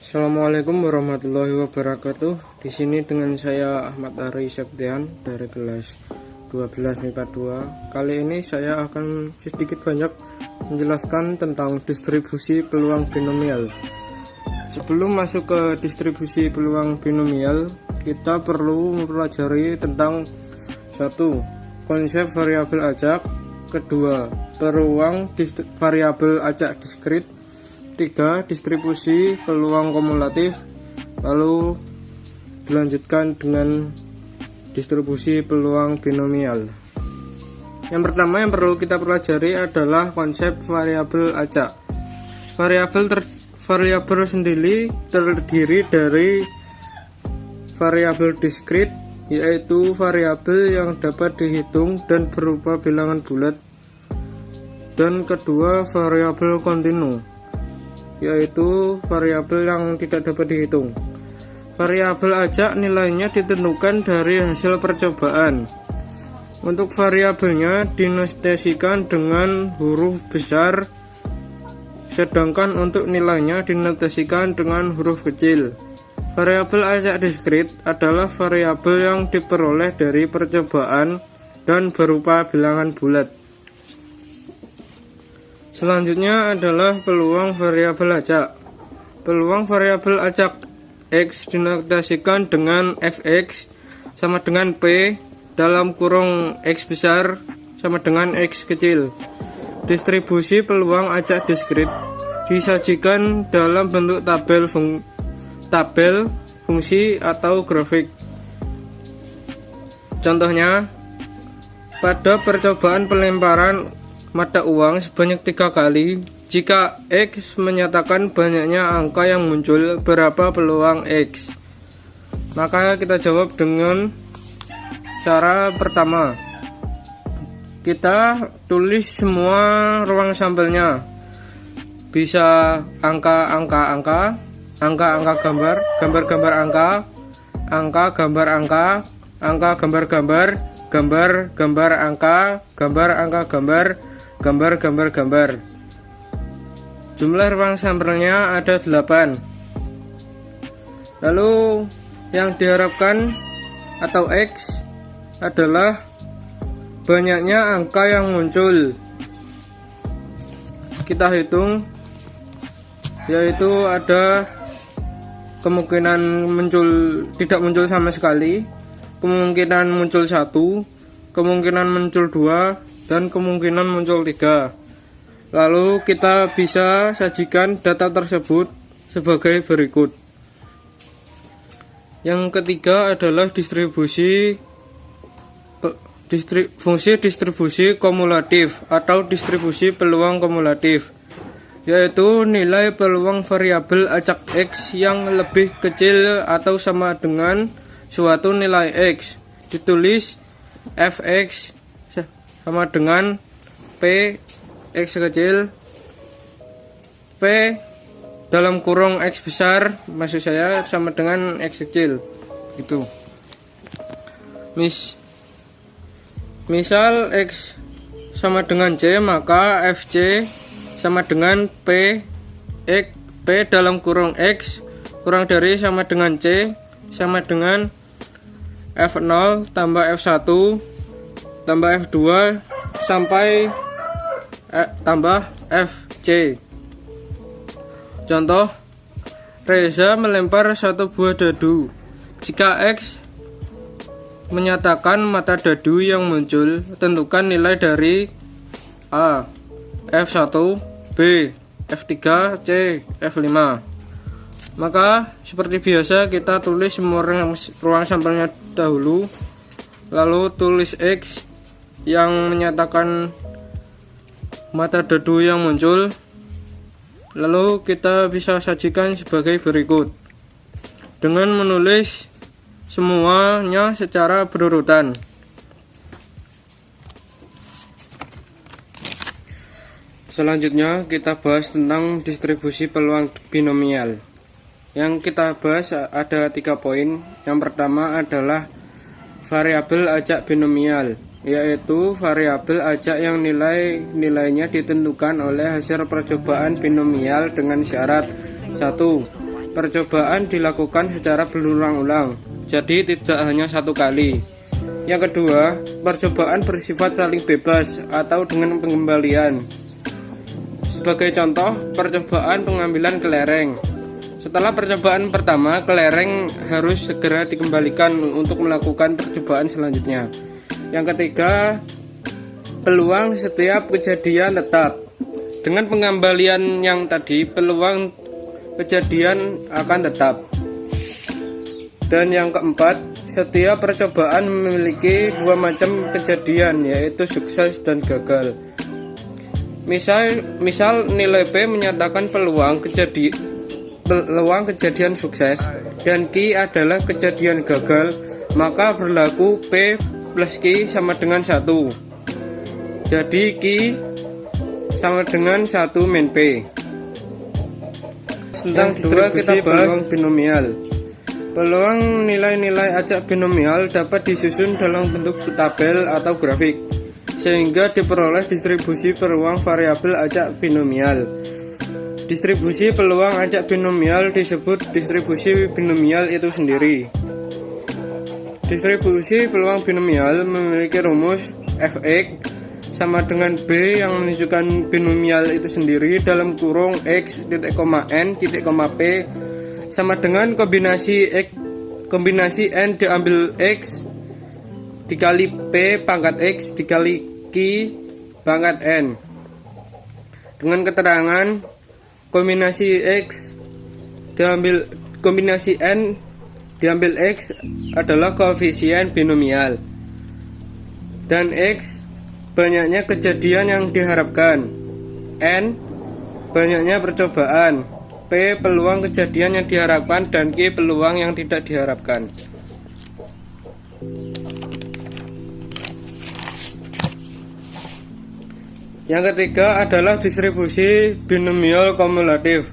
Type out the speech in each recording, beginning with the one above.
Assalamualaikum warahmatullahi wabarakatuh. Di sini dengan saya Ahmad Ari Septian dari kelas 12 MIPA 2. Kali ini saya akan sedikit banyak menjelaskan tentang distribusi peluang binomial. Sebelum masuk ke distribusi peluang binomial, kita perlu mempelajari tentang satu, konsep variabel acak, kedua, peluang variabel acak diskrit, 3. Distribusi peluang kumulatif, lalu dilanjutkan dengan distribusi peluang binomial. Yang pertama yang perlu kita pelajari adalah konsep variabel acak. Variabel sendiri terdiri dari variabel diskrit, yaitu variabel yang dapat dihitung dan berupa bilangan bulat, dan kedua variabel kontinu, yaitu variabel yang tidak dapat dihitung. Variabel acak nilainya ditentukan dari hasil percobaan. Untuk variabelnya dinotasikan dengan huruf besar, sedangkan untuk nilainya dinotasikan dengan huruf kecil. Variabel acak diskrit adalah variabel yang diperoleh dari percobaan dan berupa bilangan bulat. Selanjutnya adalah peluang variabel acak. Peluang variabel acak X dinotasikan dengan Fx sama dengan P dalam kurung X besar sama dengan X kecil. Distribusi peluang acak diskrit disajikan dalam bentuk tabel, fungsi, atau grafik. Contohnya, pada percobaan pelemparan mata uang sebanyak 3 kali, jika X menyatakan banyaknya angka yang muncul, berapa peluang X? Maka kita jawab dengan cara pertama. Kita tulis semua ruang sampelnya. Bisa angka-angka gambar, gambar-gambar angka gambar angka, angka gambar-gambar, gambar angka, gambar angka gambar. Jumlah ruang sampelnya ada 8. Lalu yang diharapkan atau X adalah banyaknya angka yang muncul. Kita hitung, yaitu ada kemungkinan tidak muncul sama sekali, kemungkinan muncul 1, kemungkinan muncul 2, dan kemungkinan muncul 3. Lalu kita bisa sajikan data tersebut sebagai berikut. Yang ketiga adalah fungsi distribusi kumulatif atau distribusi peluang kumulatif, yaitu nilai peluang variabel acak X yang lebih kecil atau sama dengan suatu nilai X. Ditulis Fx sama dengan P X kecil, P dalam kurung X besar, maksud saya sama dengan X kecil gitu. Misal X sama dengan C, maka Fc sama dengan P dalam kurung X kurang dari sama dengan C sama dengan F0 tambah F1 tambah F2 sampai tambah Fc. Contoh, Reza melempar satu buah dadu. Jika X menyatakan mata dadu yang muncul, tentukan nilai dari A, F1, B, F3, C, F5. Maka seperti biasa kita tulis semua ruang sampelnya dahulu, lalu tulis X yang menyatakan mata dadu yang muncul, lalu kita bisa sajikan sebagai berikut dengan menulis semuanya secara berurutan. Selanjutnya kita bahas tentang distribusi peluang binomial. Yang kita bahas ada 3 poin. Yang pertama adalah variabel acak binomial, yaitu variabel acak yang nilainya ditentukan oleh hasil percobaan binomial dengan syarat 1. percobaan dilakukan secara berulang-ulang, jadi tidak hanya satu kali. Yang kedua, percobaan bersifat saling bebas atau dengan pengembalian. Sebagai contoh, percobaan pengambilan kelereng. Setelah percobaan pertama, kelereng harus segera dikembalikan untuk melakukan percobaan selanjutnya. Yang ketiga, peluang setiap kejadian tetap. Dengan pengembalian yang tadi, peluang kejadian akan tetap. Dan yang keempat, setiap percobaan memiliki dua macam kejadian, yaitu sukses dan gagal. Misal nilai P menyatakan peluang kejadian sukses dan Q adalah kejadian gagal, maka berlaku P plus Q sama dengan 1. Jadi Q sama dengan 1 min P. Tentang kedua kita bahas peluang binomial. Peluang nilai-nilai acak binomial dapat disusun dalam bentuk tabel atau grafik, sehingga diperoleh distribusi peluang variabel acak binomial. Distribusi peluang acak binomial disebut distribusi binomial itu sendiri. Distribusi peluang binomial memiliki rumus fx sama dengan b yang menunjukkan binomial itu sendiri dalam kurung x, n, p sama dengan kombinasi n diambil x dikali p pangkat x dikali q pangkat n, dengan keterangan kombinasi n diambil x adalah koefisien binomial, dan x banyaknya kejadian yang diharapkan, n banyaknya percobaan, p peluang kejadian yang diharapkan, dan q peluang yang tidak diharapkan. Yang ketiga adalah distribusi binomial kumulatif.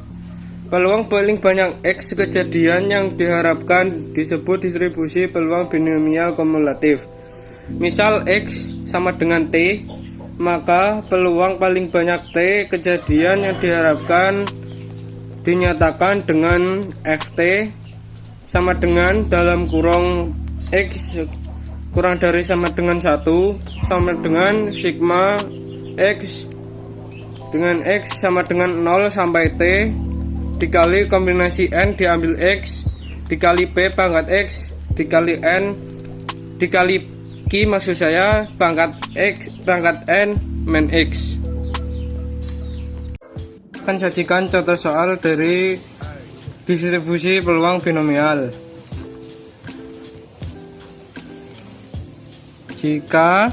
Peluang paling banyak x kejadian yang diharapkan disebut distribusi peluang binomial kumulatif. Misal x sama dengan t, maka peluang paling banyak t kejadian yang diharapkan dinyatakan dengan ft sama dengan dalam kurung x kurang dari sama dengan 1 sama dengan sigma x dengan x sama dengan 0 sampai t dikali kombinasi n diambil x dikali p pangkat x dikali n dikali q maksud saya pangkat x pangkat n min x. Akan sajikan contoh soal dari distribusi peluang binomial. Jika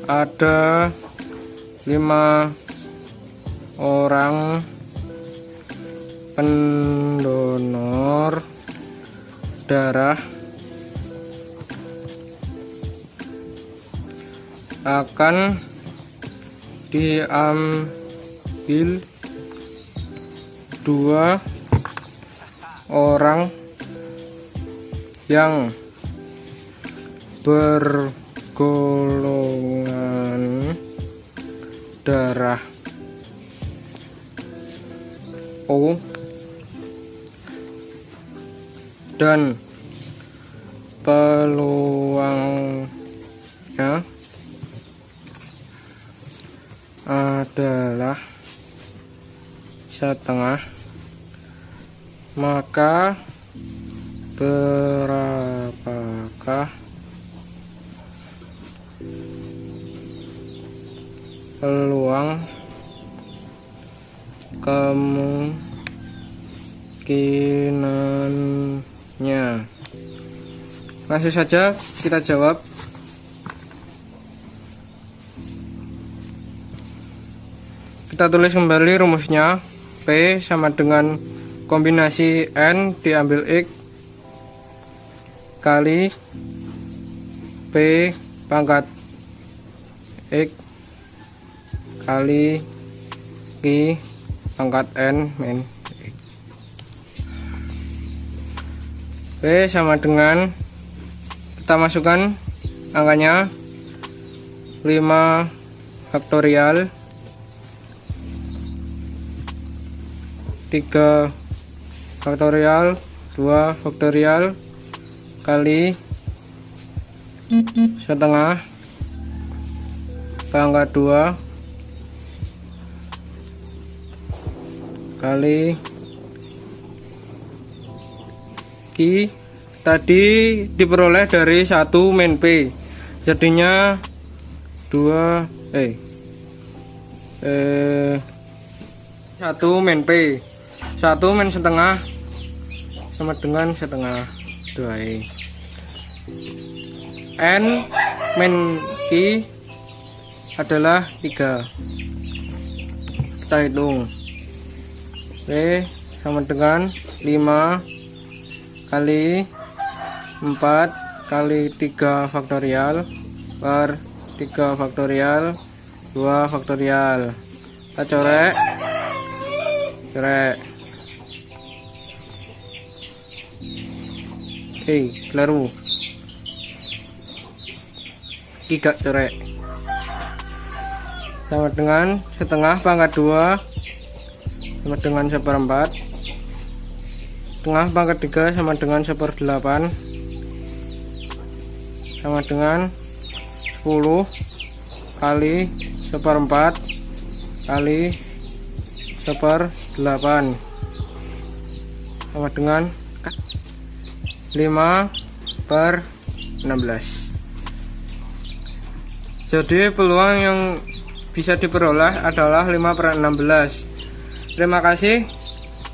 ada 5 orang pendonor darah akan diambil 2 orang yang bergolongan darah O dan peluangnya adalah setengah, maka berapakah peluang kemungkinannya? Langsung saja kita jawab. Kita tulis kembali rumusnya. P sama dengan kombinasi n diambil x kali p pangkat x kali q pangkat n min x. P sama dengan, kita masukkan angkanya 5 faktorial 3 faktorial 2 faktorial kali setengah pangkat 2 kali Q tadi diperoleh dari 1 min P, jadinya 1 min P, 1 min setengah sama dengan setengah 2 N min Q adalah 3. Kita hitung. P sama dengan 5 kali 4 kali 3 faktorial per 3 faktorial 2 faktorial. Kita corek keliru, 3 corek sama dengan setengah pangkat 2 sama dengan 1/4, setengah pangkat 3 sama dengan 1/8 sama dengan 10 kali 1/4 kali 1/8 sama dengan 5/16. Jadi peluang yang bisa diperoleh adalah 5/16. Terima kasih.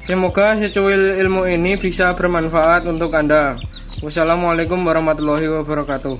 Semoga secuil ilmu ini bisa bermanfaat untuk Anda. Wassalamualaikum warahmatullahi wabarakatuh.